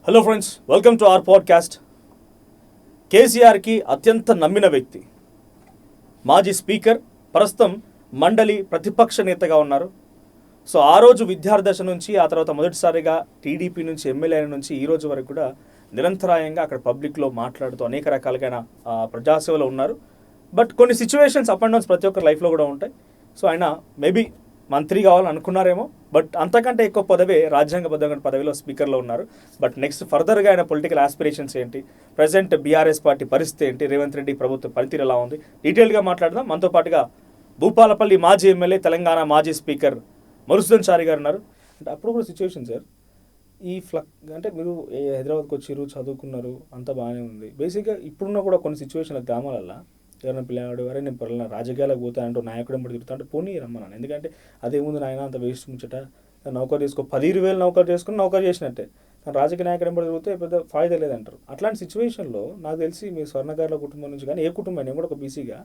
Hello friends, welcome to our podcast. కేసీఆర్కి అత్యంత నమ్మిన వ్యక్తి, మాజీ స్పీకర్, ప్రస్తుతం మండలి ప్రతిపక్ష నేతగా ఉన్నారు. సో ఆ రోజు విద్యార్థి దశ నుంచి, ఆ తర్వాత మొదటిసారిగా టీడీపీ నుంచి ఎమ్మెల్యే నుంచి ఈ రోజు వరకు కూడా నిరంతరాయంగా అక్కడ పబ్లిక్లో మాట్లాడుతూ అనేక రకాలైన ప్రజాసేవలో ఉన్నారు. బట్ కొన్ని సిచ్యువేషన్స్ అప్ అండ్ డౌన్స్ ప్రతి ఒక్కరి లైఫ్లో కూడా ఉంటాయి. సో ఆయన మేబీ మంత్రి కావాలని అనుకున్నారేమో, బట్ అంతకంటే ఎక్కువ పదవి రాజ్యాంగబద్ధమైన పదవిలో స్పీకర్లో ఉన్నారు. బట్ నెక్స్ట్ ఫర్దర్గా ఆయన పొలిటికల్ ఆస్పిరేషన్స్ ఏంటి, ప్రజెంట్ బీఆర్ఎస్ పార్టీ పరిస్థితి ఏంటి, రేవంత్ రెడ్డి ప్రభుత్వ పనితీరు ఎలా ఉంది, డీటెయిల్గా మాట్లాడదాం. మనతో పాటుగా భూపాలపల్లి మాజీ ఎమ్మెల్యే, తెలంగాణ మాజీ స్పీకర్ మధుసూదన్ చారి గారు ఉన్నారు. అంటే అప్పుడు కూడా సిచ్యువేషన్ సార్, ఈ అంటే మీరు హైదరాబాద్కి వచ్చారు, చదువుకున్నారు, అంతా బాగానే ఉంది. బేసిక్గా ఇప్పుడున్న కూడా కొన్ని సిచ్యువేషన్ల గ్రామాలల్లో ఎవరైనా పిల్లవాడు అరే నేను పలానా రాజకీయాలకు పోతానంటూ నాయకుడు ఎంబడి తిరుగుతా అంటే పోనీ రమ్మన్నాను. ఎందుకంటే అదేముంది నాయన అంత వేస్ట్ ముచ్చట, నౌకరు చేసుకో, 10,000 నౌకరు చేసుకుని నౌకరు చేసినట్టే, కానీ రాజకీయ నాయకుడు ఎంబడి తిరిగితే పెద్ద ఫాయిదా లేదంటారు. అట్లాంటి సిచ్యువేషన్లో నాకు తెలిసి మీ స్వర్ణకారుల కుటుంబం నుంచి కానీ ఏ కుటుంబం నేను కూడా ఒక బీసీగా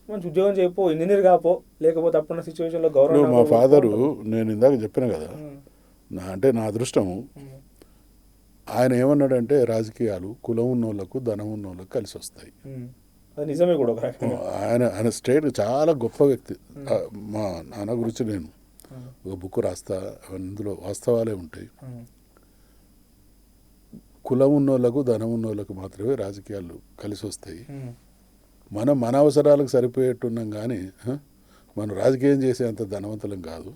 మంచి ఉద్యోగం చేయపో, ఇంజనీర్ కాపో, లేకపోతే అప్పుడున్న సిచ్యువేషన్లో గౌరవం. మా ఫాదరు నేను ఇందాక చెప్పిన కదా, నా అదృష్టం. ఆయన ఏమన్నాడంటే రాజకీయాలు కులం ఉన్నోళ్ళకు ధనం ఉన్నోళ్ళకు కలిసి వస్తాయి. అది నిజమే కూడా. ఆయన స్టేట్ చాలా గొప్ప వ్యక్తి. మా నాన్న గురించి నేను ఒక బుక్ రాస్తా, అందులో వాస్తవాలే ఉంటాయి. కులం ఉన్నోళ్ళకు ధనం ఉన్నోళ్ళకు మాత్రమే రాజకీయాలు కలిసి వస్తాయి. మనం మన అవసరాలకు సరిపోయేట్టున్నాం కానీ మనం రాజకీయం చేసేంత ధనవంతులం కాదు.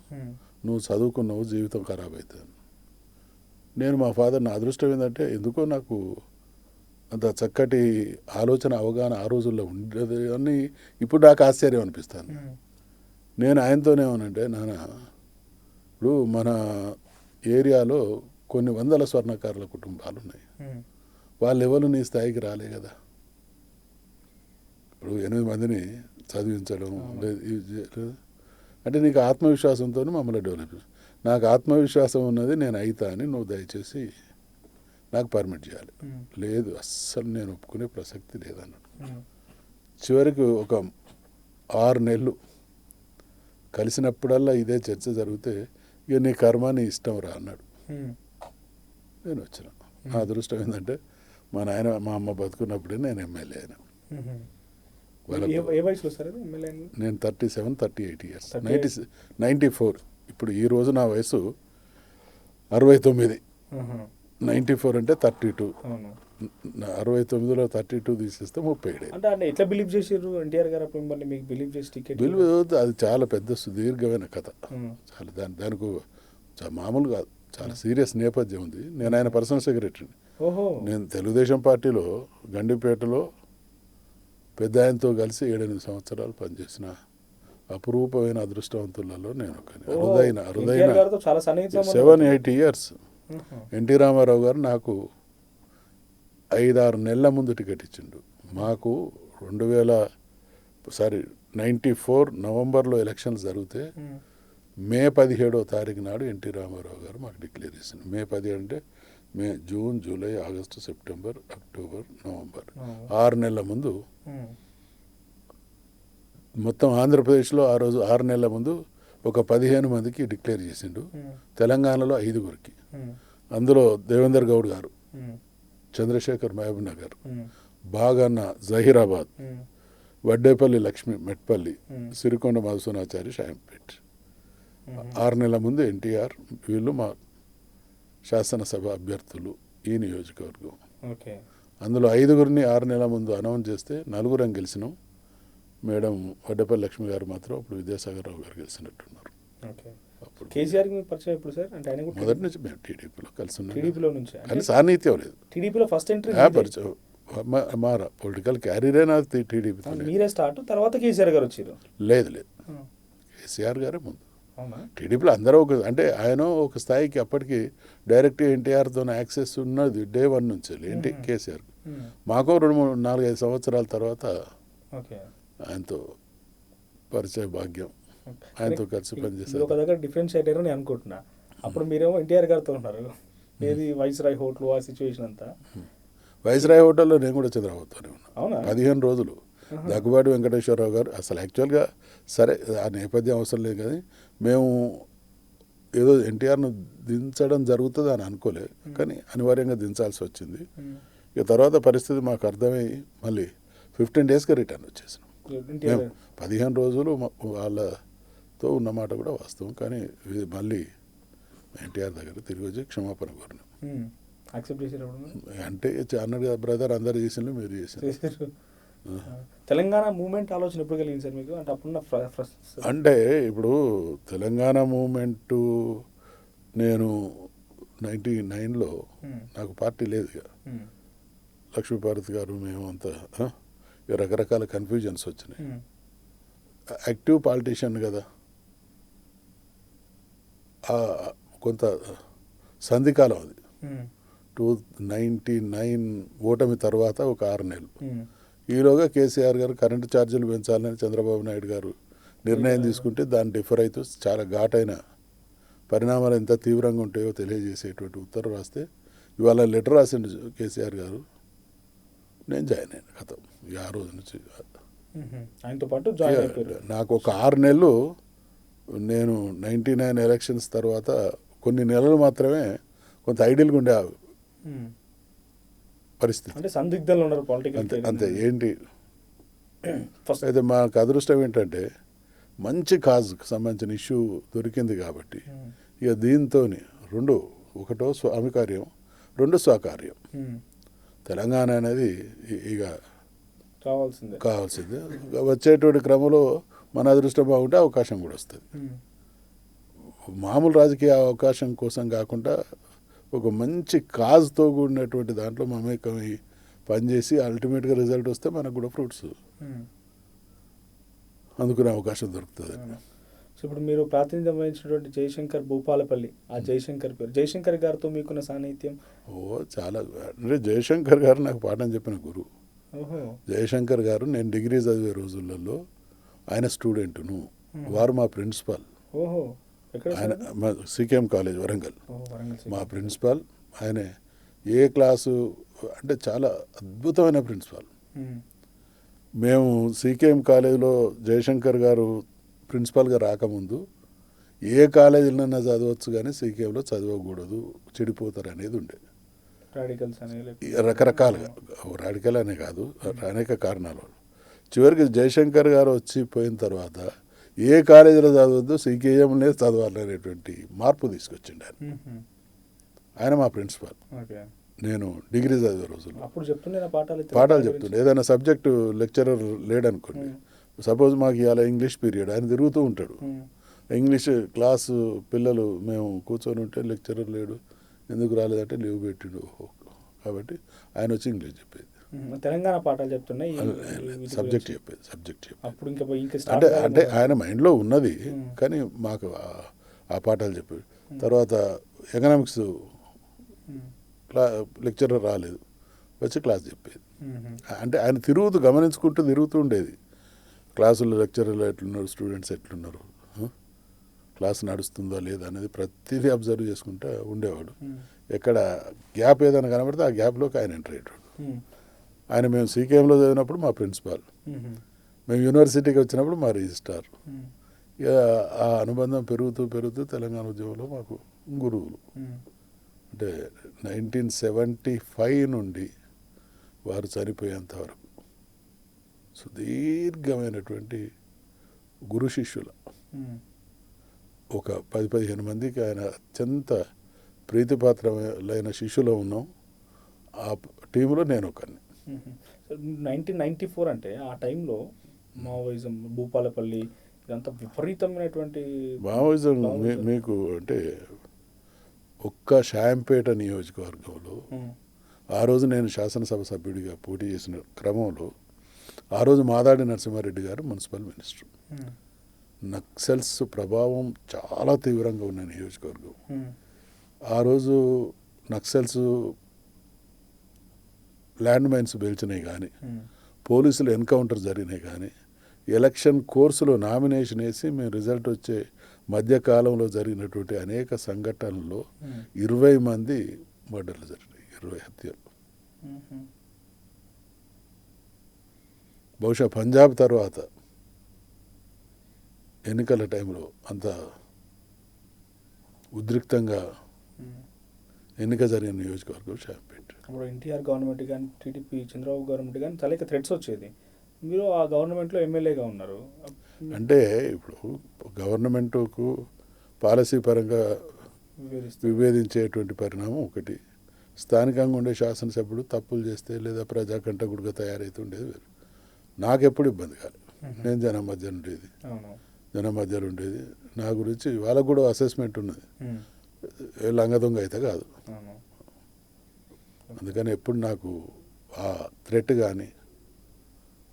నువ్వు చదువుకున్నావు, జీవితం ఖరాబ్ అవుతుంది. నేను మా ఫాదర్, నా అదృష్టం ఏంటంటే ఎందుకో నాకు అంత చక్కటి ఆలోచన అవగాహన ఆ రోజుల్లో ఉండేది అని ఇప్పుడు నాకు ఆశ్చర్యం అనిపిస్తాను. నేను ఆయనతోనేమనంటే, నాన్న ఇప్పుడు మన ఏరియాలో కొన్ని వందల స్వర్ణకారుల కుటుంబాలు ఉన్నాయి, వాళ్ళు ఎవరు నీ స్థాయికి రాలే కదా. ఇప్పుడు 8 మందిని చదివించడం అంటే నీకు ఆత్మవిశ్వాసంతో మమ్మల్ని డెవలప్. నాకు ఆత్మవిశ్వాసం ఉన్నది, నేను అయితా అని నువ్వు దయచేసి నాకు పర్మిట్ చేయాలి. లేదు, అస్సలు నేను ఒప్పుకునే ప్రసక్తి లేదన్నాడు. చివరికి ఒక 6 నెలలు కలిసినప్పుడల్లా ఇదే చర్చ జరిగితే, ఇక నీ కర్మ నీ ఇష్టం రా అన్నాడు. నేను వచ్చిన. నా అదృష్టం ఏంటంటే మా నాయన మా అమ్మ బతుకున్నప్పుడే నేను ఎమ్మెల్యే అయినా. నేను 37, 38 ఇయర్స్, 94. ఇప్పుడు ఈ రోజు నా వయసు 69. 94 అంటే 32. 69లో 32 తీసేస్తే 37. అంటే ఎట్లా బిలీవ్ చేసారు ఎన్టీఆర్ గారు మిమ్మల్ని? మీకు బిలీవ్ చేసి టికెట్ అది చాలా పెద్ద సుదీర్ఘమైన కథ. చాలా దానికి మామూలు కాదు, చాలా సీరియస్ నేపథ్యం ఉంది. నేను ఆయన పర్సనల్ సెక్రటరీని. నేను తెలుగుదేశం పార్టీలో గండిపేటలో పెద్ద ఆయనతో కలిసి 7-8 సంవత్సరాలు పనిచేసిన అపురూపమైన అదృష్టవంతులలో నేను ఒకని. అరుదైన 7-8 ఇయర్స్. ఎన్టీ రామారావు గారు నాకు 5-6 నెలల ముందు టికెట్ ఇచ్చిండు. మాకు 94 నవంబర్లో ఎలక్షన్స్ జరిగితే మే 17వ తారీఖు నాడు ఎన్టీ రామారావు గారు మాకు డిక్లేర్ చేసిండు. మే 10 అంటే June, July, August, September, October, November, 6 నెలల ముందు. మొత్తం ఆంధ్రప్రదేశ్లో ఆ రోజు 6 నెలల ముందు ఒక 15 మందికి డిక్లేర్ చేసిండు. తెలంగాణలో 5గురికి. అందులో దేవేందర్ గౌడ్ గారు, చంద్రశేఖర్ మహబూబ్ నగర్, బాగన్న జహీరాబాద్, వడ్డేపల్లి లక్ష్మి మెట్పల్లి, సిరికొండ మధుసూనాచారి షాయంపేట్. 6 నెలల ముందు ఎన్టీఆర్, వీళ్ళు మా శాసనసభ అభ్యర్థులు ఈ నియోజకవర్గం. అందులో 5గురిని 6 నెలల ముందు అనౌన్స్ చేస్తే 4 గెలిచినాం. మేడం వడ్డేపల్లి లక్ష్మి గారు మాత్రం అప్పుడు విద్యాసాగర్ రావు గారు గెలిచినట్టున్నారు. కేసీఆర్ పరిచయం ఎప్పుడు సార్? అంటే ఆయన మొదటి నుంచి మేము టీడీపీలో కలిసి ఉన్నాం. టీడీపీలో నుంచి కానీ సాన్నిహిత్యం లేదు. టీడీపీలో ఫస్ట్ ఎంట్రీ పరిచయం మారా పొలిటికల్ క్యారీరే నాది టీడీపీతో. మీరే స్టార్ట్, తర్వాత కేసీఆర్ గారు వచ్చారు? లేదు, కేసీఆర్ గారే ముందు. టీడీపీలో అందరూ అంటే ఆయన ఒక స్థాయికి అప్పటికి డైరెక్ట్ ఎన్టీఆర్తో యాక్సెస్ ఉన్నది డే 1 నుంచి ఏంటి కేసీఆర్. మాకు 2-3-4-5 సంవత్సరాల తర్వాత ఆయనతో పరిచయ భాగ్యం, ఆయనతో కలిసి పనిచేస్తారు. ఒక దగ్గర డిఫరెన్షియేట్ అయ్యారని అనుకుంటున్నా. అప్పుడు మీరేమో ఎన్టీఆర్ గారితో ఉన్నారు, ఏది వైస్రాయ్ హోటల్, ఆ సిచ్యువేషన్ అంతా. వైస్రాయ్ హోటల్లో నేను కూడా చంద్రబాబుతోనే ఉన్నా 15 రోజులు. దగ్గుబాటి వెంకటేశ్వరరావు గారు అసలు యాక్చువల్గా సరే ఆ నేపథ్యం అవసరం లేదు, కానీ మేము ఏదో ఎన్టీఆర్ను దించడం జరుగుతుంది అని అనుకోలే, కానీ అనివార్యంగా దించాల్సి వచ్చింది. ఇక తర్వాత పరిస్థితి మాకు అర్థమై మళ్ళీ 15 డేస్గా రిటర్న్ వచ్చేసినాం. మేము 15 రోజులు వాళ్ళతో ఉన్నమాట కూడా వాస్తవం, కానీ ఇది మళ్ళీ ఎన్టీఆర్ దగ్గర తిరిగి వచ్చి క్షమాపణ కోరినాం. యాక్సెప్ట్ చేసేటప్పుడు అంటే అన్నాడు కదా బ్రదర్, అందరు చేసిండ్రు మీరు చేసారు. తెలంగాణ మూవ్మెంట్ ఆలోచన ఎప్పుడు కలిగింది సార్ మీకు? అంటే అప్పుడున్న అంటే ఇప్పుడు తెలంగాణ మూవ్మెంటు నేను 99లో నాకు పార్టీ లేదు ఇక. లక్ష్మీపార్వతి గారు మేము అంతా ఇక రకరకాల కన్ఫ్యూజన్స్ వచ్చినాయి. యాక్టివ్ పాలిటీషియన్ కదా, కొంత సంధికాలం అది. 99 ఓటమి తర్వాత ఒక 6 నెలలు. ఈలోగా కేసీఆర్ గారు కరెంటు ఛార్జీలు పెంచాలని చంద్రబాబు నాయుడు గారు నిర్ణయం తీసుకుంటే దాన్ని డిఫర్ అవుతూ చాలా ఘాటైన పరిణామాలు ఎంత తీవ్రంగా ఉంటాయో తెలియజేసేటువంటి ఉత్తరం రాస్తే ఇవాళ లెటర్ రాసిండు కేసీఆర్ గారు. నేను జాయిన్ అయిన కథ ఆ రోజు నుంచి. ఆయనతో పాటు జాయిన్ అయిపోయారు. నాకు ఒక 6 నెలలు, నేను 99 ఎలక్షన్స్ తర్వాత కొన్ని నెలలు మాత్రమే కొంత ఐడియల్గా ఉండే పరిస్థితి. అంటే సందిగ్ధంలో ఉన్నారు పొలిటికల్. అంతే ఏంటి ఫస్ట్ అయితే మాకు అదృష్టం ఏంటంటే మంచి కాజ్కి సంబంధించిన ఇష్యూ దొరికింది కాబట్టి ఇక దీంతో ఒకటో స్వామి కార్యం, 2 స్వకార్యం. తెలంగాణ అనేది ఇక కావాల్సిందే. వచ్చేటువంటి క్రమంలో మన అదృష్టం బాగుంటే అవకాశం కూడా వస్తుంది. మామూలు రాజకీయ అవకాశం కోసం కాకుండా ఒక మంచి కాజ్తో కూడినటువంటి దాంట్లో మమేకమై పనిచేసి అల్టిమేట్గా రిజల్ట్ వస్తే మనకు కూడా ఫ్రూట్స్ అందుకునే అవకాశం దొరుకుతుంది. సో ఇప్పుడు మీరు ప్రాతినిధ్యం వహించినటువంటి జయశంకర్ భూపాలపల్లి, ఆ జయశంకర్ పేరు, జయశంకర్ గారితో మీకున్న సాన్నిహిత్యం? చాలా. అంటే జయశంకర్ గారు నాకు పాఠం చెప్పిన గురువు. జయశంకర్ గారు నేను డిగ్రీ చదివే రోజులలో ఆయన స్టూడెంట్ను, వారు మా ప్రిన్సిపాల్. ఆయన సికేఎం కాలేజ్ వరంగల్ మా ప్రిన్సిపాల్. ఆయన ఏ క్లాసు అంటే చాలా అద్భుతమైన ప్రిన్సిపాల్. మేము సికేఎం కాలేజీలో జయశంకర్ గారు ప్రిన్సిపాల్గా రాకముందు ఏ కాలేజీలోనైనా చదవచ్చు కానీ సికేఎంలో చదవకూడదు, చెడిపోతారు అనేది ఉండేది. రకరకాలుగా, రాడికల్ అనే కాదు, అనేక కారణాలు. చివరికి జయశంకర్ గారు వచ్చి పోయిన తర్వాత ఏ కాలేజీలో చదవద్దు, సికేఎంలో చదవాలనేటువంటి మార్పు తీసుకొచ్చిండు ఆయన. ఆయన మా ప్రిన్సిపాల్. నేను డిగ్రీ చదివే రోజుల్లో పాఠాలు చెప్తుండే. ఏదైనా సబ్జెక్టు లెక్చరర్ లేడనుకోండి, సపోజ్ మాకు ఇవాళ ఇంగ్లీష్ పీరియడ్, ఆయన తిరుగుతూ ఉంటాడు. ఇంగ్లీష్ క్లాసు పిల్లలు మేము కూర్చొని ఉంటే లెక్చరర్ లేడు, ఎందుకు రాలేదంటే లీవ్ పెట్టిండు. కాబట్టి ఆయన వచ్చి ఇంగ్లీష్ చెప్పేది, తెలంగాణ పాఠాలు చెప్తున్నాయి, సబ్జెక్ట్ చెప్పేది. అంటే ఆయన మైండ్లో ఉన్నది కానీ మాకు ఆ పాఠాలు చెప్పేది. తర్వాత ఎకనామిక్స్ లెక్చరర్ రాలేదు, వచ్చి క్లాస్ చెప్పేది. అంటే ఆయన గమనించుకుంటూ తిరుగుతూ ఉండేది. క్లాసుల్లో లెక్చరర్లు ఎట్లున్నారు, స్టూడెంట్స్ ఎట్లున్నారు, క్లాస్ నడుస్తుందా లేదా అనేది ప్రతిదీ అబ్జర్వ్ చేసుకుంటూ ఉండేవాడు. ఎక్కడ గ్యాప్ ఏదైనా కనబడితే ఆ గ్యాప్లోకి ఆయన ఎంటర్ అయ్యేవాడు. ఆయన మేము సికేఎంలో చదివినప్పుడు మా ప్రిన్సిపాల్, మేము యూనివర్సిటీకి వచ్చినప్పుడు మా రిజిస్ట్రార్. ఇక ఆ అనుబంధం పెరుగుతూ తెలంగాణ ఉద్యమంలో మాకు గురువులు. అంటే 1975 నుండి వారు చనిపోయేంత వరకు సుదీర్ఘమైనటువంటి గురు శిష్యుల ఒక 10-15 మందికి ఆయన అత్యంత ప్రీతిపాత్రమైన శిష్యులో ఉన్నాం. ఆ టీంలో నేను ఒకరిని. 1994 అంటే ఆ టైంలో మావోయిజం, భూపాలపల్లి ఇదంతా విపరీతమైనటువంటి మావోయిజం. మీకు అంటే ఒక్క షాంపేట నియోజకవర్గంలో ఆ రోజు నేను శాసనసభ సభ్యుడిగా పోటీ చేసిన క్రమంలో ఆ రోజు మాదాడి నరసింహారెడ్డి గారు మున్సిపల్ మినిస్టర్. నక్సల్స్ ప్రభావం చాలా తీవ్రంగా ఉన్న నియోజకవర్గం. ఆ రోజు నక్సల్స్ ల్యాండ్ మైన్స్ పేల్చినాయి కానీ, పోలీసులు ఎన్కౌంటర్ జరిగినాయి కానీ, ఎలక్షన్ కోర్సులో నామినేషన్ వేసి మేము రిజల్ట్ వచ్చే మధ్యకాలంలో జరిగినటువంటి అనేక సంఘటనల్లో 20 మంది మర్డర్లు జరిగినాయి, 20 హత్యలు. బహుశా పంజాబ్ తర్వాత ఎన్నికల టైంలో అంత ఉద్రిక్తంగా ఎన్నిక జరిగిన నియోజకవర్గం షాంపేట. అప్పుడు ఎన్టీఆర్ గవర్నమెంట్ కానీ టీడీపీ చంద్రబాబు గవర్నమెంట్ కానీ చాలా థ్రెట్స్ వచ్చేది. మీరు ఆ గవర్నమెంట్లో ఎమ్మెల్యేగా ఉన్నారు. అంటే ఇప్పుడు గవర్నమెంట్కు పాలసీ పరంగా విభేదించేటువంటి పరిణామం ఒకటి, స్థానికంగా ఉండే శాసనసభ్యుడు తప్పులు చేస్తే లేదా ప్రజాకంటకుడిగా తయారైతే ఉండేది వేరు. నాకెప్పుడు ఇబ్బంది కాలేదు. నేను జనం మధ్య ఉండేది, జనం మధ్యలో ఉండేది. నా గురించి వాళ్ళకు కూడా అసెస్మెంట్ ఉన్నది, లంగదొంగ అయితే కాదు. అందుకని ఎప్పుడు నాకు ఆ థ్రెట్ కానీ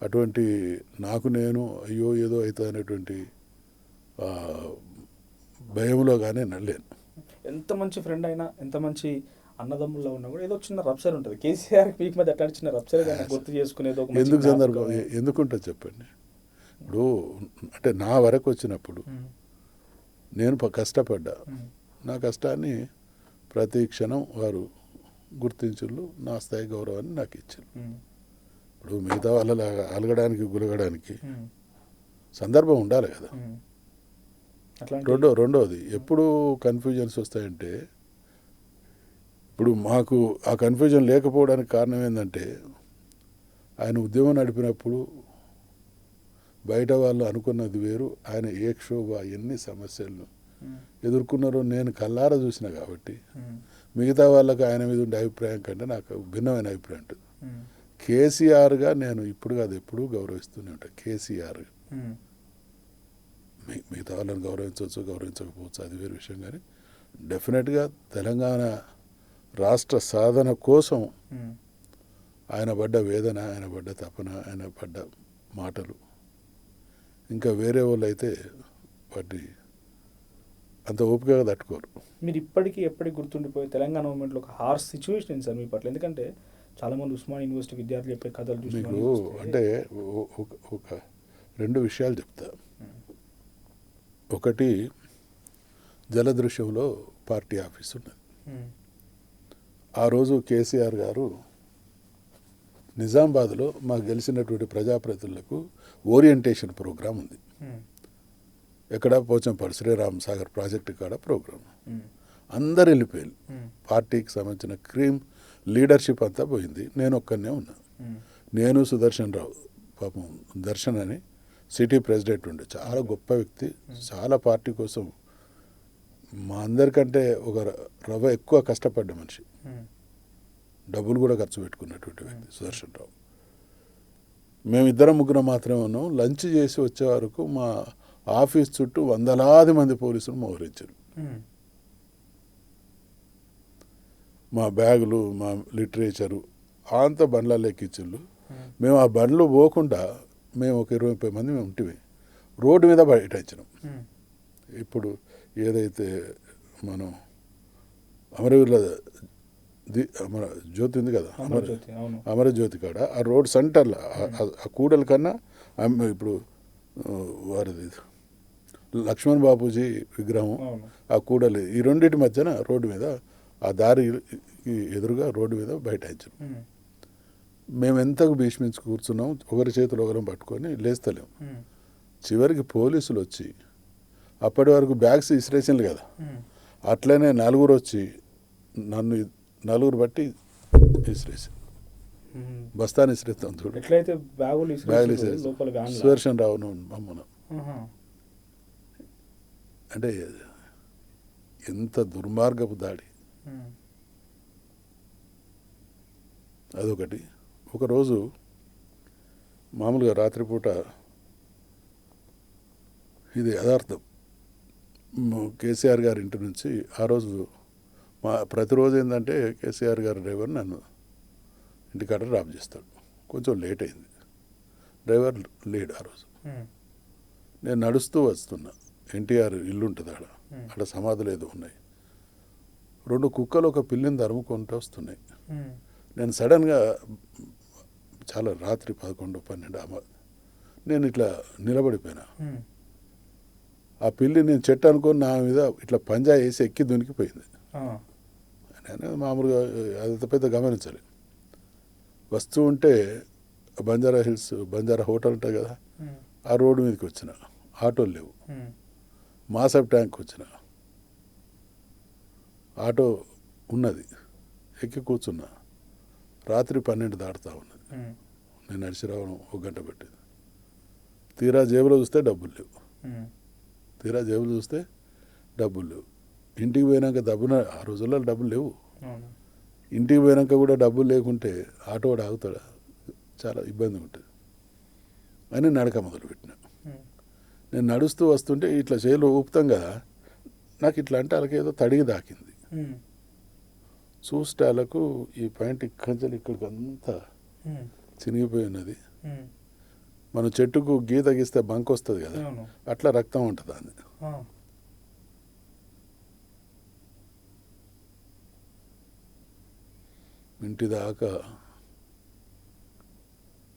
అటువంటి నాకు నేను అయ్యో ఏదో అవుతుంది అనేటువంటి భయంలో కానీ నల్లేను. ఎంత మంచి ఫ్రెండ్ అయినా, ఎంత మంచి అన్నదమ్ముల్లో ఉన్నా కూడా ఏదో చిన్న రప్చర్ ఉంటుంది. కేసీఆర్ పీక్ మీద అట్లా చిన్న రప్చర్ గుర్తు చేసుకునేది ఎందుకు సందర్భం ఎందుకుంటుంది చెప్పండి. ఇప్పుడు అంటే నా వరకు వచ్చినప్పుడు నేను కష్టపడ్డా, నా కష్టాన్ని ప్రతి క్షణం వారు గుర్తించుళ్ళు, నా స్థాయి గౌరవాన్ని నాకు ఇచ్చారు. ఇప్పుడు మిగతా వాళ్ళలాగా అలగడానికి గులగడానికి సందర్భం ఉండాలి కదా. రెండవది ఎప్పుడు కన్ఫ్యూజన్స్ వస్తాయంటే, ఇప్పుడు మాకు ఆ కన్ఫ్యూజన్ లేకపోవడానికి కారణం ఏంటంటే, ఆయన ఉద్యమం నడిపినప్పుడు బయట వాళ్ళు అనుకున్నది వేరు, ఆయన ఏ క్షోభ ఎన్ని సమస్యలను ఎదుర్కొన్నారో నేను కళ్ళారా చూసిన కాబట్టి మిగతా వాళ్ళకి ఆయన మీద ఉండే అభిప్రాయం కంటే నాకు భిన్నమైన అభిప్రాయం ఉంటుంది. కేసీఆర్గా నేను ఇప్పుడు కాదు ఎప్పుడూ గౌరవిస్తూనే ఉంటాను. కేసీఆర్ మిగతా వాళ్ళని గౌరవించవచ్చు, గౌరవించకపోవచ్చు, అది వేరే విషయం. కానీ డెఫినెట్గా తెలంగాణ రాష్ట్ర సాధన కోసం ఆయన పడ్డ వేదన, ఆయన పడ్డ తపన, ఆయన పడ్డ మాటలు ఇంకా వేరే వాళ్ళు అయితే వాటి అంత ఓపికగా తట్టుకోరు. మీరు ఇప్పటికీ ఎప్పటికీ గుర్తుండిపోయి తెలంగాణ మూమెంట్లో ఒక హార్స్ సిచ్యువేషన్ ఏంటి సార్ మీ పట్ల? ఎందుకంటే చాలామంది ఉస్మాన్ యూనివర్సిటీ విద్యార్థులు చెప్పే కథలు చూసి మీకు అంటే ఒక రెండు విషయాలు చెప్తా. ఒకటి, జలదృశ్యంలో పార్టీ ఆఫీస్ ఉన్నది. ఆ రోజు కేసీఆర్ గారు నిజామాబాద్లో మాకు గెలిచినటువంటి ప్రజాప్రతినిధులకు ఓరియంటేషన్ ప్రోగ్రాం ఉంది. ఎక్కడ పోచంపాడు శ్రీరామ్ సాగర్ ప్రాజెక్టు కాడ ప్రోగ్రాం. అందరు వెళ్ళిపోయారు. పార్టీకి సంబంధించిన క్రీమ్ లీడర్షిప్ అంతా పోయింది. నేను ఒక్కనే ఉన్నా. నేను సుదర్శన్ రావు, పాపం దర్శన్ అని సిటీ ప్రెసిడెంట్ ఉండే, చాలా గొప్ప వ్యక్తి, చాలా పార్టీ కోసం మా అందరికంటే ఒక రవ్వ ఎక్కువ కష్టపడ్డ మనిషి, డబ్బులు కూడా ఖర్చు పెట్టుకున్నటువంటి వ్యక్తి సుదర్శన్ రావు. మేమిద్దరం ముగ్గురం మాత్రమే ఉన్నాం. లంచ్ చేసి వచ్చే వరకు మా ఆఫీస్ చుట్టూ వందలాది మంది పోలీసులు మోహరించారు. మా బ్యాగులు, మా లిటరేచరు అంత బండ్లలో ఎక్కించుళ్ళు. మేము ఆ బండ్లు పోకుండా మేము ఒక 20-30 మంది మేము ఉంటివి. రోడ్డు మీద బయటించినాం. ఇప్పుడు ఏదైతే మనం అమరవీరుల అమర జ్యోతి ఉంది కదా, అమరజ్యోతి కాడ ఆ రోడ్ సెంటర్లో ఆ కూడల కన్నా ఇప్పుడు వారిది లక్ష్మణ్ బాపూజీ విగ్రహం, ఆ కూడలి, ఈ రెండింటి మధ్యన రోడ్డు మీద ఆ దారి ఎదురుగా రోడ్డు మీద బైఠాయించాం. మేము ఎంతకు భీష్మించి కూర్చున్నాం, ఒకరి చేతులు ఒకరం పట్టుకొని లేస్తలేము. చివరికి పోలీసులు వచ్చి, అప్పటి వరకు బ్యాగ్స్ ఇసిరేసింది కదా, అట్లనే నలుగురు వచ్చి నన్ను నలుగురు బట్టి ఇసిరేసి బస్తాన్ని ఇసిరేస్తాం చూడు. బ్యాగులు సుదర్శన్ రావును మమ్మను. అంటే ఎంత దుర్మార్గపు దాడి. అదొకటి. ఒకరోజు మామూలుగా రాత్రిపూట ఇది యథార్థం, కేసీఆర్ గారి ఇంటి నుంచి ఆ రోజు ప్రతిరోజు ఏంటంటే కేసీఆర్ గారి డ్రైవర్ నన్ను ఇంటికాడ డ్రాప్ చేస్తాడు. కొంచెం లేట్ అయింది, డ్రైవర్ లేడు ఆ రోజు. నేను నడుస్తూ వస్తున్నా, ఎన్టీఆర్ ఇల్లు ఉంటుంది ఆడ, అక్కడ సమాధులు ఏదో ఉన్నాయి. 2 కుక్కలు ఒక పిల్లిని తరుముకుంటూ వస్తున్నాయి. నేను సడన్గా చాలా రాత్రి 11-12 నేను ఇట్లా నిలబడిపోయినా. ఆ పిల్లి నేను చెట్టు అనుకొని నా మీద ఇట్లా పంజా వేసి ఎక్కి దునికిపోయింది. నేను మామూలుగా అది పెద్ద గమనించాలి. వస్తూ ఉంటే బంజారా హిల్స్, బంజారా హోటల్ ఉంటుంది కదా, ఆ రోడ్డు మీదకి వచ్చిన, ఆటోలు లేవు. మాసప్ ట్యాంక్ వచ్చిన, ఆటో ఉన్నది, ఎక్కి కూర్చున్నా. రాత్రి 12 దాటుతా ఉన్నది. నేను నడిచి రావడం 1 గంట పట్టింది. తీరా జేబులో చూస్తే డబ్బులు లేవు. ఇంటికి పోయినాక ఆ రోజుల్లో డబ్బులు లేవు. ఇంటికి పోయినాక కూడా డబ్బులు లేకుంటే ఆటో వాడు ఆగుతాడా? చాలా ఇబ్బంది ఉంటుంది అని నడక మొదలుపెట్టిన. నేను నడుస్తూ వస్తుంటే ఇట్లా చేతులు ఊపుతాం కదా, నాకు ఇట్లా అంటే వాళ్ళకి ఏదో తడిగి దాకింది. చూస్తే వాళ్ళకు ఈ పాయింట్ ఇక్కడికి అంతా చినిగిపోయి ఉన్నది. మన చెట్టుకు గీత గీస్తే బంక్ వస్తుంది కదా, అట్లా రక్తం ఉంటుంది అది. ఇంటి దాకా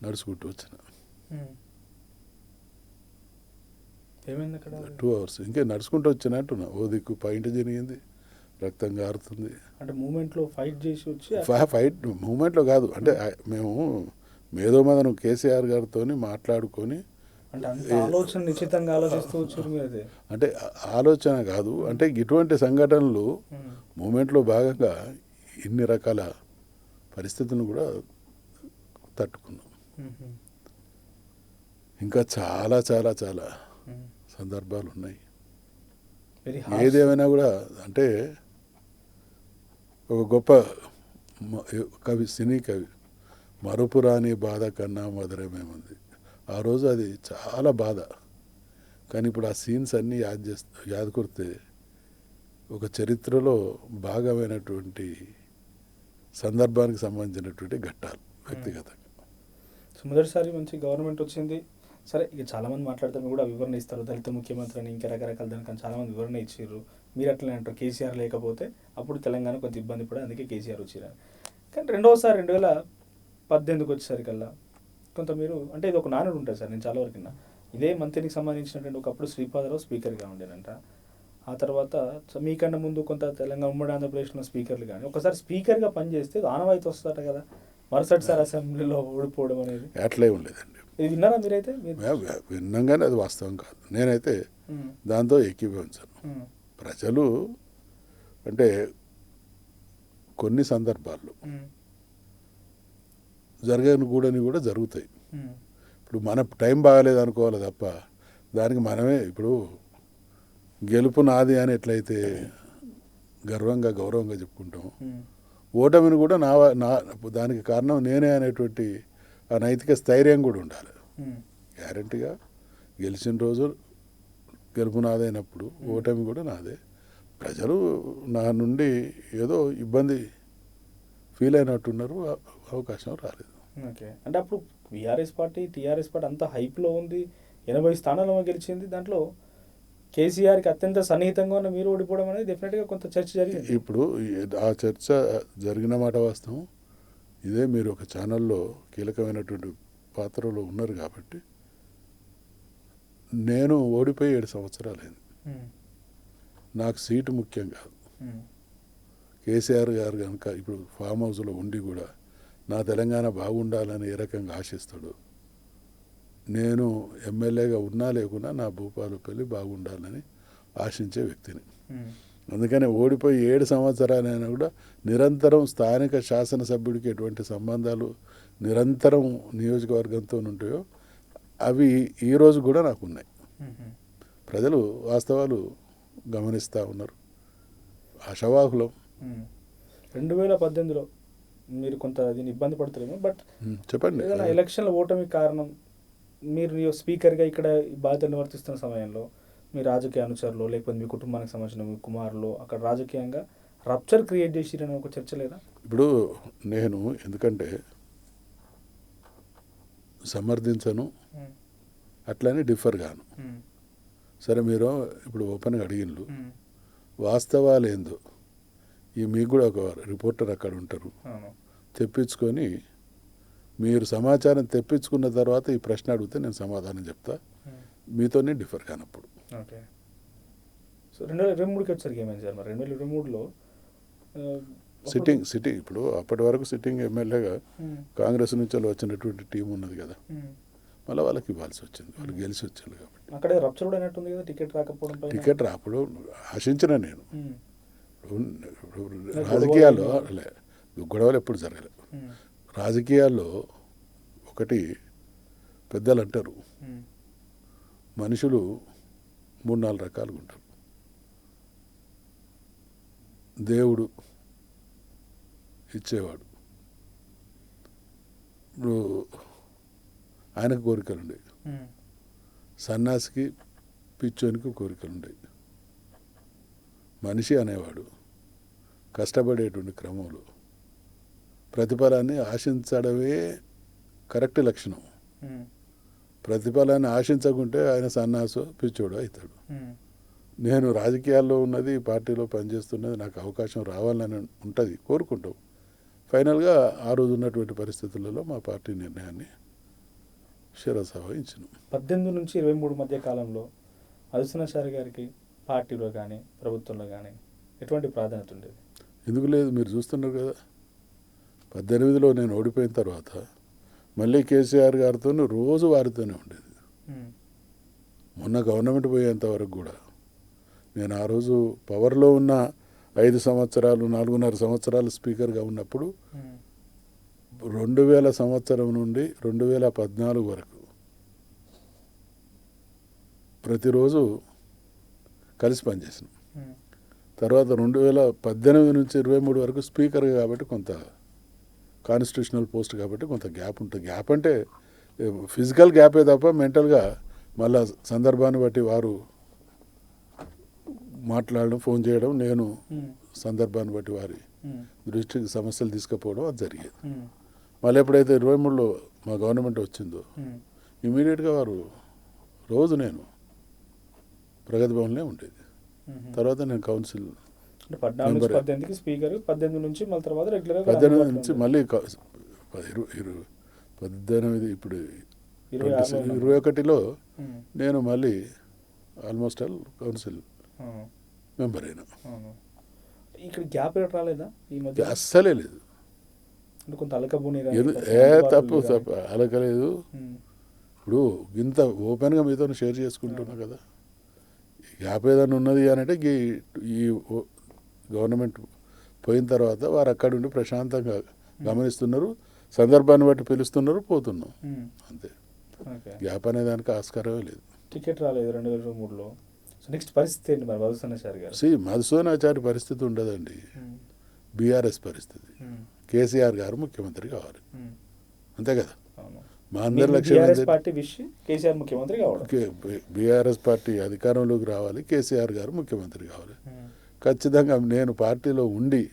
నడుచుకుంటూ వచ్చిన. 2 hours ఇంకే నడుచుకుంటూ వచ్చినట్టున్నా. ఓ దిక్కు పాయింట్ జరిగింది, రక్తం కారుతుంది. అంటే మూమెంట్లో ఫైట్ చేసి వచ్చి ఫైట్ మూమెంట్లో కాదు, అంటే మేము మేధోమదనం కేసీఆర్ గారితో మాట్లాడుకొని, అంటే ఆలోచన నిశ్చితంగా ఆలోచిస్తూ వచ్చారు మీరు. అదే అంటే ఆలోచన కాదు, అంటే ఇటువంటి సంఘటనలు మూమెంట్లో భాగంగా ఇన్ని రకాల పరిస్థితులను కూడా తట్టుకున్నాం. ఇంకా చాలా చాలా చాలా సందర్భాలు ఉన్నాయి. ఏదేమైనా కూడా అంటే ఒక గొప్ప కవి, సినీ కవి, మరుపురాని బాధ కన్నా మధురమేముంది. ఆ రోజు అది చాలా బాధ, కానీ ఇప్పుడు ఆ సీన్స్ అన్నీ యాద్ కొడితే ఒక చరిత్రలో భాగమైనటువంటి సందర్భానికి సంబంధించినటువంటి ఘట్టాలు వ్యక్తిగతంగా. సో మొదటిసారి మంచి గవర్నమెంట్ వచ్చింది. సరే, ఇక చాలామంది మాట్లాడితే కూడా వివరణ ఇస్తారు, దళిత ముఖ్యమంత్రి అని, ఇంకా రకరకాల దానికని చాలామంది వివరణ ఇచ్చారు. మీరు అట్లనే అంటారు, కేసీఆర్ లేకపోతే అప్పుడు తెలంగాణ కొంత ఇబ్బంది పడే, అందుకే కేసీఆర్ వచ్చారు. కానీ రెండవసారి 2018 వచ్చేసరికల్లా కొంత మీరు అంటే ఇది ఒక నానుడు ఉంటుంది సార్, నేను చాలా వరకు విన్నా. ఇదే మంత్రికి సంబంధించినటువంటి ఒకప్పుడు శ్రీపాదరావు స్పీకర్గా ఉండేనంట. ఆ తర్వాత మీకన్నా ముందు కొంత తెలంగాణ ఉమ్మడి ఆంధ్రప్రదేశ్లో స్పీకర్లు కానీ ఒకసారి స్పీకర్గా పనిచేస్తే ఆనవాయితీ వస్తుందట కదా, మరుసటిసారి అసెంబ్లీలో ఓడిపోవడం అనేది అట్లే ఉండలేదండి. ఇది విన్నారా మీరైతే? విన్నాం కానీ అది వాస్తవం కాదు. నేనైతే దాంతో ఏకీభవించాను. ప్రజలు అంటే కొన్ని సందర్భాల్లో జరగని కూడా జరుగుతాయి. ఇప్పుడు మన టైం బాగాలేదు అనుకోవాలి తప్ప దానికి మనమే ఇప్పుడు గెలుపు నాది అని ఎట్లయితే గౌరవంగా చెప్పుకుంటాం, ఓటమిని కూడా నా దానికి కారణం నేనే అనేటువంటి ఆ నైతిక స్థైర్యం కూడా ఉండాలి. గ్యారంటీగా గెలిచిన రోజు గెలుపు నాదైనప్పుడు ఓటమి కూడా నాదే. ప్రజలు నా నుండి ఏదో ఇబ్బంది ఫీల్ అయినట్టున్నారు, అవకాశం రాలేదు. ఓకే, అంటే అప్పుడు టీఆర్ఎస్ పార్టీ అంతా హైప్లో ఉంది, 80 స్థానాల్లో గెలిచింది. దాంట్లో కేసీఆర్కి అత్యంత సన్నిహితంగా ఉన్న మీరు ఓడిపోవడం అనేది డెఫినెట్గా కొంత చర్చ జరిగింది. ఇప్పుడు ఆ చర్చ జరిగిన మాట వాస్తవం. ఇదే మీరు ఒక ఛానల్లో కీలకమైనటువంటి పాత్రలో ఉన్నారు కాబట్టి. నేను ఓడిపోయి 7 సంవత్సరాలైంది. నాకు సీటు ముఖ్యం కాదు. కేసీఆర్ గారు కనుక ఇప్పుడు ఫామ్ హౌస్లో ఉండి కూడా నా తెలంగాణ బాగుండాలని ఏ రకంగా ఆశిస్తాడు, నేను ఎమ్మెల్యేగా ఉన్నా లేకున్నా నా భూపాలపల్లి బాగుండాలని ఆశించే వ్యక్తిని. అందుకని ఓడిపోయి 7 సంవత్సరాలైనా కూడా నిరంతరం స్థానిక శాసనసభ్యుడికి ఎటువంటి సంబంధాలు నిరంతరం నియోజకవర్గంతో ఉంటాయో అవి ఈరోజు కూడా నాకు ఉన్నాయి. ప్రజలు వాస్తవాలు గమనిస్తూ ఉన్నారు. ఆశావాహులం. 2018లో మీరు కొంత దీన్ని ఇబ్బంది పడతారేమో, బట్ చెప్పండి. ఏదైనా ఎలక్షన్ల ఓటమి కారణం మీరు స్పీకర్గా ఇక్కడ బాధ్యత నిర్వర్తిస్తున్న సమయంలో మీ రాజకీయ అనుచరులు లేకపోతే మీ కుటుంబానికి సంబంధించిన మీ కుమారులు అక్కడ రాజకీయంగా రప్చర్ క్రియేట్ చేసిరని ఒక చర్చ లేదా? ఇప్పుడు నేను ఎందుకంటే సమర్థించను, అట్లని డిఫర్ గాను. సరే, మీరు ఇప్పుడు ఓపెన్గా అడిగిన్లు, వాస్తవాలు ఏందో ఈ మీకు కూడా ఒక రిపోర్టర్ అక్కడ ఉంటారు, తెప్పించుకొని మీరు సమాచారం తెప్పించుకున్న తర్వాత ఈ ప్రశ్న అడిగితే నేను సమాధానం చెప్తా. మీతోనే డిఫర్ కానప్పుడు. ఓకే, సో 2023కి వచ్చరికి ఏమైంది సార్? మరి 2023లో సిట్టింగ్ ఇప్పుడు అప్పటి వరకు సిట్టింగ్ ఎమ్మెల్యేగా కాంగ్రెస్ నుంచి వచ్చినటువంటి టీం ఉన్నది కదా, మళ్ళీ వాళ్ళకి ఇవ్వాల్సి వచ్చింది. వాళ్ళు గెలిచి వచ్చారు కాబట్టి అక్కడే రప్చర్ కూడా అయినట్టుంది కదా, టికెట్ రాకపోవడం. టికెట్ రాప్పుడు ఆశించిన నేను రాజకీయాల్లో గొడవలు ఎప్పుడు జరగలేదు. రాజకీయాల్లో ఒకటి పెద్దలు అంటారు, మనుషులు 3-4 రకాలుగా ఉంటారు. దేవుడు ఇచ్చేవాడు, ఇప్పుడు ఆయనకు కోరికలు ఉండేవి. సన్యాసికి పిచ్చోనికి కోరికలు ఉండేవి. మనిషి అనేవాడు కష్టపడేటువంటి క్రమంలో ప్రతిఫలాన్ని ఆశించడమే కరెక్ట్ లక్షణం. ప్రతిఫలాన్ని ఆశించకుంటే ఆయన సన్నాసో పిచ్చోడు అవుతాడు. నేను రాజకీయాల్లో ఉన్నది, పార్టీలో పనిచేస్తున్నది, నాకు అవకాశం రావాలని ఉంటుంది, కోరుకుంటాం. ఫైనల్గా ఆ రోజు ఉన్నటువంటి పరిస్థితులలో మా పార్టీ నిర్ణయాన్ని శిరసావహించినాం. 18 నుంచి 23 మధ్య కాలంలో మధుసూదనాచారి గారికి పార్టీలో కానీ ప్రభుత్వంలో కానీ ఎటువంటి ప్రాధాన్యత ఉండేది? ఎందుకు లేదు, మీరు చూస్తున్నారు కదా. 18లో నేను ఓడిపోయిన తర్వాత మళ్ళీ కేసీఆర్ గారితో రోజు వారితోనే ఉండేది. మొన్న గవర్నమెంట్ పోయేంత వరకు కూడా నేను ఆ రోజు పవర్లో ఉన్న 5 సంవత్సరాలు 4.5 సంవత్సరాలు స్పీకర్గా ఉన్నప్పుడు 2000 సంవత్సరం నుండి 2014 వరకు ప్రతిరోజు కలిసి పనిచేసినాం. తర్వాత 2018 నుంచి 23 వరకు స్పీకర్గా కాబట్టి కొంత కాన్స్టిట్యూషనల్ పోస్ట్ కాబట్టి కొంత గ్యాప్ ఉంటుంది. గ్యాప్ అంటే ఫిజికల్ గ్యాపే తప్ప మెంటల్గా మళ్ళా సందర్భాన్ని బట్టి వారు మాట్లాడడం, ఫోన్ చేయడం, నేను సందర్భాన్ని బట్టి వారి దృష్టికి సమస్యలు తీసుకుపోవడం అది జరిగేది. మళ్ళీ ఎప్పుడైతే 23లో మా గవర్నమెంట్ వచ్చిందో ఇమీడియట్గా వారు రోజు నేను ప్రగతి భవన్లో ఉండేది. తర్వాత నేను కౌన్సిల్ 18 స్పీకర్, 18 నుంచి మళ్ళీ తర్వాత రెగ్యులర్ 18 నుంచి మళ్ళీ 18 ఇప్పుడు 21లో నేను మళ్ళీ ఆల్మోస్ట్ ఆల్ కౌన్సిల్ మెంబర్ అయినా. ఇక్కడ గ్యాప్ రాలేదా ఈ మధ్య? అస్సలే లేదు. కొంత అలకబోని తప్పు అలకలేదు. ఇప్పుడు ఇంత ఓపెన్గా మీతో షేర్ చేసుకుంటున్నా కదా. గ్యాప్ ఏదైనా ఉన్నది అని అంటే ఈ గవర్నమెంట్ పోయిన తర్వాత వారు అక్కడ ఉండి ప్రశాంతంగా గమనిస్తున్నారు, సందర్భాన్ని బట్టి పిలుస్తున్నారు, పోతున్నాం అంతే. గ్యాప్ అనే దానికి ఆస్కారమే లేదు. టికెట్ రాలేదు 2023లో. నెక్స్ట్ పరిస్థితి ఏంటి మరి మధుసూదనాచారి గారు? మధుసూదనాచారి పరిస్థితి ఉండదండి, బీఆర్ఎస్ పరిస్థితి. కేసీఆర్ గారు ముఖ్యమంత్రి కావాలి, అంతే కదా. మా అందరి లక్ష్యం బీఆర్ఎస్ పార్టీ అధికారంలోకి రావాలి, కేసీఆర్ గారు ముఖ్యమంత్రి కావాలి. ఖచ్చితంగా నేను పార్టీలో ఉండి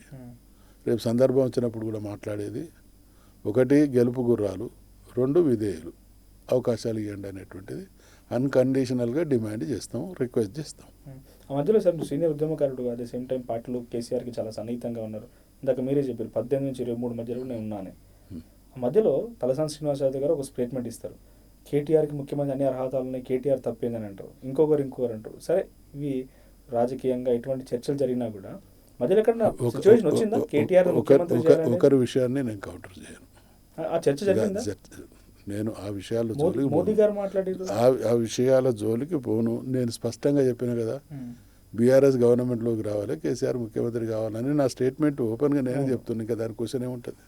రేపు సందర్భం వచ్చినప్పుడు కూడా మాట్లాడేది 1 గెలుపు గుర్రాలు, 2 విధేయులు, అవకాశాలు ఇవ్వండి అనేటువంటిది అన్కండిషనల్గా డిమాండ్ చేస్తాం, రిక్వెస్ట్ చేస్తాం. ఆ మధ్యలో సార్ సీనియర్ ఉద్యమకారుడు అట్ ద సేమ్ టైం పార్టీలో కేసీఆర్కి చాలా సన్నిహితంగా ఉన్నారు. ఇందాక మీరే చెప్పారు 18 నుంచి 23 మధ్యలో నేను ఉన్నాను. ఆ మధ్యలో తలసాని శ్రీనివాస్ యాదవ్ గారు ఒక స్టేట్మెంట్ ఇస్తారు, కేటీఆర్కి ముఖ్యమంత్రి అన్ని అర్హతలు ఉన్నాయి, కేటీఆర్ తప్పేందని అంటారు. ఇంకొకరు అంటారు. సరే, ఇవి రాజకీయంగా ఎటువంటి చర్చలు జరిగినా కూడా మధ్యలో ఎక్కడ సిచ్యువేషన్ వచ్చిందా కేటీఆర్ ఒకరి విషయాన్ని నేను కౌంటర్ చేయను. ఆ చర్చ జరిగిందా? నేను ఆ విషయాల మోదీ గారు మాట్లాడారు, ఆ విషయాల జోలికి పోను. నేను స్పష్టంగా చెప్పిన కదా, బీఆర్ఎస్ గవర్నమెంట్లోకి రావాలి, కేసీఆర్ ముఖ్యమంత్రి కావాలని నా స్టేట్మెంట్ ఓపెన్గా నేను చెప్తున్నాను. ఇంకా దాని క్వశ్చన్ ఏముంటుంది?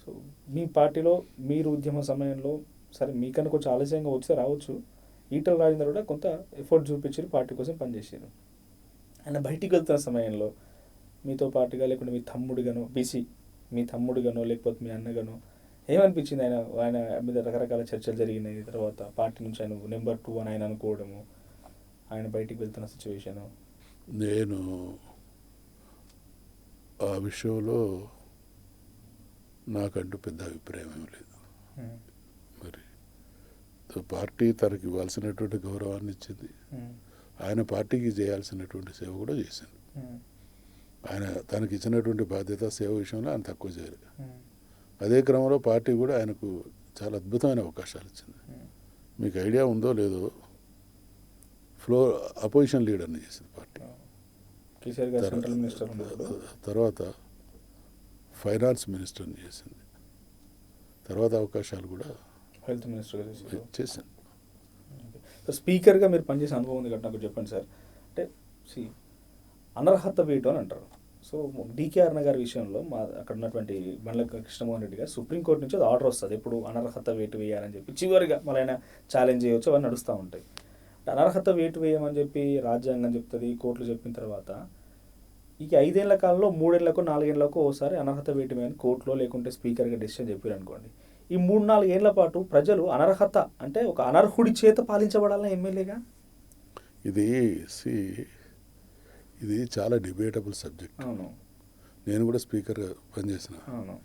సో మీ పార్టీలో మీరు ఉద్యమ సమయంలో సరే మీకన్నా కొంచెం ఆలస్యంగా వచ్చి రావచ్చు, ఈటల రాజేందర్ కూడా కొంత ఎఫర్ట్ చూపించారు, పార్టీ కోసం పనిచేసారు. ఆయన బయటికి వెళ్తున్న సమయంలో మీతో పాటుగా లేకుంటే మీ తమ్ముడిగానో బీసీ మీ తమ్ముడిగానో లేకపోతే మీ అన్నగానో ఏమనిపించింది? ఆయన మీద రకరకాల చర్చలు జరిగినాయి. తర్వాత పార్టీ నుంచి ఆయన నెంబర్ 2 అని ఆయన అనుకోవడము, ఆయన బయటికి వెళ్తున్న సిచ్యువేషను. నేను ఆ విషయంలో నాకంటూ పెద్ద అభిప్రాయం ఏం లేదు. మరి పార్టీ తనకి ఇవ్వాల్సినటువంటి గౌరవాన్ని ఇచ్చింది, ఆయన పార్టీకి చేయాల్సినటువంటి సేవ కూడా చేసింది. ఆయన తనకి ఇచ్చినటువంటి బాధ్యత సేవ విషయంలో ఆయన తక్కువ చేయలేదు. అదే క్రమంలో పార్టీ కూడా ఆయనకు చాలా అద్భుతమైన అవకాశాలు ఇచ్చింది. మీకు ఐడియా ఉందో లేదో, ఫ్లోర్ అపోజిషన్ లీడర్ని చేసింది పార్టీ. తర్వాత ఫైనాన్స్ మినిస్టర్ని చేసింది. తర్వాత అవకాశాలు కూడా హెల్త్ మినిస్టర్ చేసింది. స్పీకర్గా మీరు పనిచేసే అనుభవం ఉంది కాబట్టి నాకు చెప్పండి సార్. అంటే అనర్హత వేటు అని అంటారు. సో డీకే అరుణ గారి విషయంలో అక్కడ ఉన్నటువంటి బండ్ల కృష్ణమోహన్ రెడ్డి గారు సుప్రీంకోర్టు నుంచి అది ఆర్డర్ వస్తుంది, ఎప్పుడు అనర్హత వేటు వేయాలని చెప్పి చివరిగా మళ్ళీ ఆయన ఛాలెంజ్ చేయవచ్చు, అవన్నీ నడుస్తూ ఉంటాయి. అనర్హత వేటు వేయమని చెప్పి రాజ్యాంగం చెప్తుంది, కోర్టులు చెప్పిన తర్వాత ఈ 5 ఏళ్ల కాలంలో 3 ఏళ్లకు 4 ఏళ్లకు ఓసారి అనర్హత వేటు వేయని కోర్టులో లేకుంటే స్పీకర్గా డెసిషన్ చెప్పారు అనుకోండి. ఈ 3-4 ఏళ్ల పాటు ప్రజలు అనర్హత అంటే ఒక అనర్హుడి చేత పాలించబడాలని ఎమ్మెల్యేగా ఇది చాలా డిబేటబుల్ సబ్జెక్ట్. అవును, నేను కూడా స్పీకర్గా పనిచేసిన. అవును,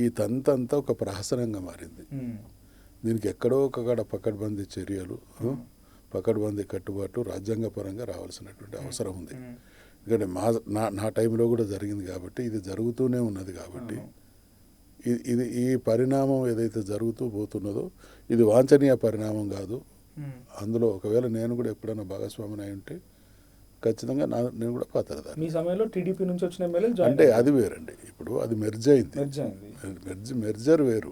ఈ తంతంతా ఒక ప్రహసనంగా మారింది. దీనికి ఎక్కడో ఒకక్కడ పకడ్బందీ చర్యలు, పకడ్బందీ కట్టుబాటు రాజ్యాంగపరంగా రావాల్సినటువంటి అవసరం ఉంది. ఎందుకంటే నా టైంలో కూడా జరిగింది కాబట్టి, ఇది జరుగుతూనే ఉన్నది కాబట్టి ఈ పరిణామం ఏదైతే జరుగుతూ పోతున్నదో ఇది వాంఛనీయ పరిణామం కాదు. అందులో ఒకవేళ నేను కూడా ఎప్పుడైనా భాగస్వామిని అయి ఉంటే ఖచ్చితంగా నేను కూడా పాత్రదారి. మీ సమయంలో టీడీపీ నుంచి వచ్చిన ఎమ్మెల్యే అంటే అది వేరండి. ఇప్పుడు అది మెర్జ్ అయింది. మెర్జర్ వేరు.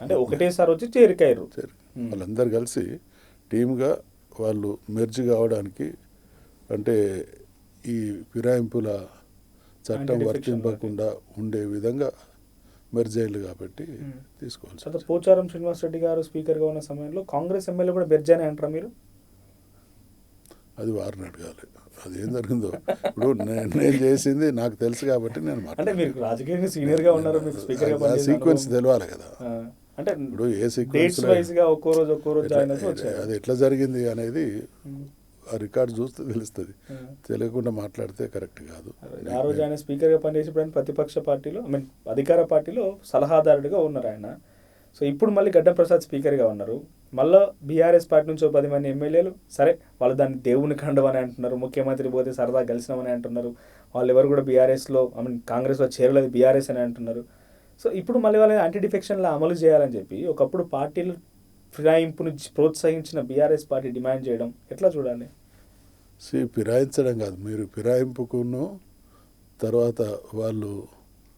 అంటే ఒకటేసారి వచ్చి చేరికారు. వాళ్ళందరూ కలిసి టీమ్గా వాళ్ళు మెర్జ్ కావడానికి, అంటే ఈ ఫిరాయింపుల చట్టం వర్తింపకుండా ఉండే విధంగా మెర్జ్ అయ్యారు కాబట్టి తీసుకోవాలి. పోచారం శ్రీనివాసరెడ్డి గారు స్పీకర్గా ఉన్న సమయంలో కాంగ్రెస్ ఎమ్మెల్యే కూడా మెర్జ్ అని అంటారా మీరు? అది వారిని అడగాలి, అది ఏం జరిగిందో. ఇప్పుడు నేను చేసింది నాకు తెలుసు కాబట్టి నేను రాజకీయంగా సీనియర్గా ఉన్నారు, సీక్వెన్స్ తెలియాలి కదా. అంటే ఇప్పుడు ఏ సీక్వెన్స్ అది ఎట్లా జరిగింది అనేది ఆ రికార్డు చూస్తే తెలుస్తుంది. తెలియకుండా మాట్లాడితే కరెక్ట్ కాదు. ఆ రోజు ఆయన స్పీకర్గా పనిచేసేప్పుడు ప్రతిపక్ష పార్టీలో అధికార పార్టీలో సలహాదారుడిగా ఉన్నారు ఆయన. సో ఇప్పుడు మళ్ళీ గడ్డం ప్రసాద్ స్పీకర్గా ఉన్నారు. మళ్ళీ బీఆర్ఎస్ పార్టీ నుంచి 10 మంది ఎమ్మెల్యేలు, సరే వాళ్ళు దాన్ని దేవుని కండమని అంటున్నారు, ముఖ్యమంత్రి పోతే సరదా కలిసినామని అంటున్నారు, వాళ్ళు ఎవరు కూడా బీఆర్ఎస్లో కాంగ్రెస్లో చేరలేదు, బీఆర్ఎస్ అని అంటున్నారు. సో ఇప్పుడు మళ్ళీ వాళ్ళని యాంటీ డిఫెక్షన్లా అమలు చేయాలని చెప్పి ఒకప్పుడు పార్టీలు ఫిరాయింపును ప్రోత్సహించిన బీఆర్ఎస్ పార్టీ డిమాండ్ చేయడం ఎట్లా చూడాలి? ఫిరాయించడం కాదు, మీరు ఫిరాయింపుకును తర్వాత వాళ్ళు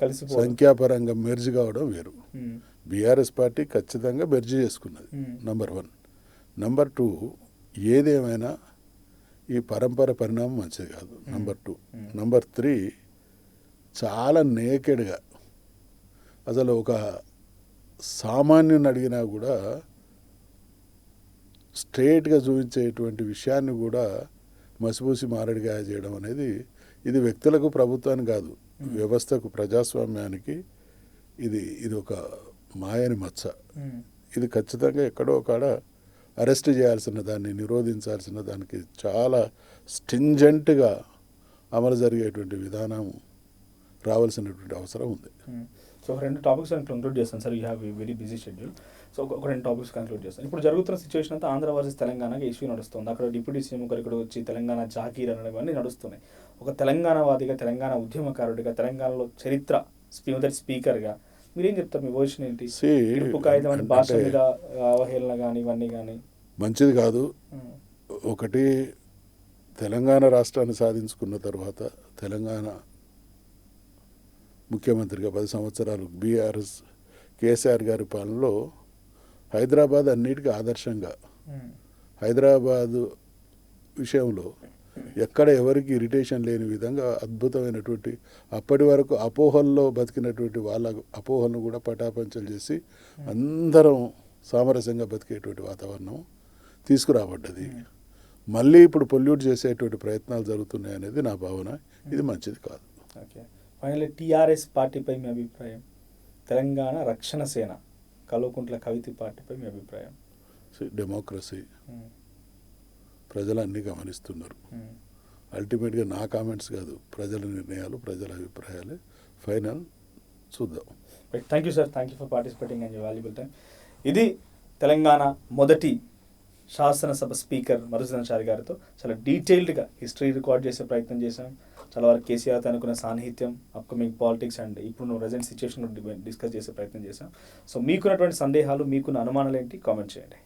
కలిసి సంఖ్యాపరంగా మెర్జ్ కావడం వేరు. బీఆర్ఎస్ పార్టీ ఖచ్చితంగా మెర్జ్ చేసుకున్నది, నంబర్ 1. నంబర్ 2, ఏదేమైనా ఈ పరంపర పరిణామం మంచిది కాదు, నంబర్ 2. నంబర్ 3, చాలా నేకెడ్గా అసలు ఒక సామాన్యుని అడిగినా కూడా స్ట్రేట్గా చూపించేటువంటి విషయాన్ని కూడా మసిపూసి మారడిగా చేయడం అనేది, ఇది వ్యక్తులకు ప్రభుత్వానికి కాదు, వ్యవస్థకు ప్రజాస్వామ్యానికి ఇది ఒక మాయని మచ్చ. ఇది ఖచ్చితంగా ఎక్కడో కాడ అరెస్ట్ చేయాల్సిన దాన్ని, నిరోధించాల్సిన దానికి చాలా స్టింజెంట్గా అమలు జరిగేటువంటి విధానం రావాల్సినటువంటి అవసరం ఉంది. సో 2 టాపిక్స్ నేను కంక్లూడ్ చేస్తాను sir, you have very busy schedule. So ఒక 2 టాపిక్స్ కంక్లూడ్ చేస్తాను. ఇప్పుడు జరుగుతున్న సిచ్యువేషన్ అంతా ఆంధ్ర వర్సెస్ తెలంగాణకి ఇష్యూ నడుస్తుంది. అక్కడ డిప్యూటీ సీఎం ఒకరు ఇక్కడ వచ్చి తెలంగాణ జాకీర్ అనేవన్నీ నడుస్తున్నాయి. ఒక తెలంగాణవాదిగా, తెలంగాణ ఉద్యమకారుడిగా, తెలంగాణలో చరిత్ర స్పీకర్గా మీరేం చెప్తారు? మీ వర్షన్ ఏంటి? ఇరుపు కాగితం అంటే భాష మీద అవహేళన కానీ ఇవన్నీ కానీ మంచిది కాదు. ఒకటి, తెలంగాణ రాష్ట్రాన్ని సాధించుకున్న తర్వాత తెలంగాణ ముఖ్యమంత్రిగా 10 సంవత్సరాలు బీఆర్ఎస్ కేసీఆర్ గారి పాలనలో హైదరాబాద్ అన్నిటికీ ఆదర్శంగా, హైదరాబాదు విషయంలో ఎక్కడ ఎవరికి ఇరిటేషన్ లేని విధంగా అద్భుతమైనటువంటి, అప్పటి వరకు అపోహల్లో బతికినటువంటి వాళ్ళ అపోహలను కూడా పటాపంచలు చేసి అందరం సామరస్యంగా బతికేటువంటి వాతావరణం తీసుకురాబడ్డది. మళ్ళీ ఇప్పుడు పొల్యూట్ చేసేటువంటి ప్రయత్నాలు జరుగుతున్నాయి అనేది నా భావన. ఇది మంచిది కాదు. ఓకే, ఫైనల్లీ టీఆర్ఎస్ పార్టీపై మీ అభిప్రాయం? తెలంగాణ రక్షణ సేన కల్వకుంట్ల కవిత పార్టీపై మీ అభిప్రాయం? డెమోక్రసీ, ప్రజలు అన్నీ గమనిస్తున్నారు. అల్టిమేట్గా నా కామెంట్స్ కాదు, ప్రజల నిర్ణయాలు, ప్రజల అభిప్రాయాలే ఫైనల్. చూద్దాం. Thank you sir, thank you for participating and valuable time. ఇది తెలంగాణ మొదటి శాసనసభ స్పీకర్ మధుసూదన్ చారి గారితో చాలా డీటెయిల్డ్గా హిస్టరీ రికార్డ్ చేసే ప్రయత్నం చేశాం. చాలా వరకు కేసీఆర్తో అనుకున్న సాన్నిహిత్యం, అప్కమింగ్ పాలిటిక్స్ అండ్ ఇప్పుడు ప్రజెంట్ సిచ్యువేషన్ డిస్కస్ చేసే ప్రయత్నం చేశాం. సో మీకున్నటువంటి సందేహాలు, మీకున్న అనుమానాలు ఏంటి కామెంట్ చేయండి.